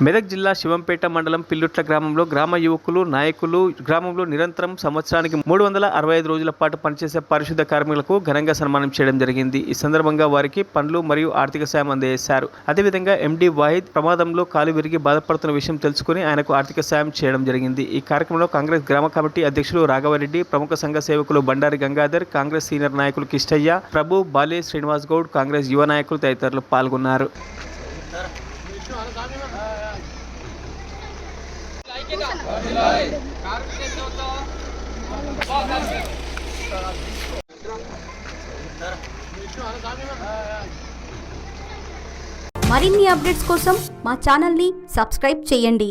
మెదక్ జిల్లా శివంపేట మండలం పిల్లుట్ల గ్రామంలో గ్రామ యువకులు నాయకులు గ్రామంలో నిరంతరం సంవత్సరానికి 365 రోజుల పాటు పనిచేసే పరిశుద్ధ కార్మికులకు ఘనంగా సన్మానం చేయడం జరిగింది. ఈ సందర్భంగా వారికి పండ్లు మరియు ఆర్థిక సాయం అందజేశారు. అదేవిధంగా ఎండి వాహిద్ ప్రమాదంలో కాలు విరిగి బాధపడుతున్న విషయం తెలుసుకుని ఆయనకు ఆర్థిక సాయం చేయడం జరిగింది. ఈ కార్యక్రమంలో కాంగ్రెస్ గ్రామ కమిటీ అధ్యక్షులు రాఘవరెడ్డి, ప్రముఖ సంఘ సేవకులు బండారి గంగాధర్, కాంగ్రెస్ సీనియర్ నాయకులు కిష్టయ్య, ప్రభు, బాలే, శ్రీనివాస్ గౌడ్, కాంగ్రెస్ యువ నాయకులు తదితరులు పాల్గొన్నారు. మరిన్ని అప్డేట్స్ కోసం మా ఛానల్ని సబ్స్క్రైబ్ చేయండి.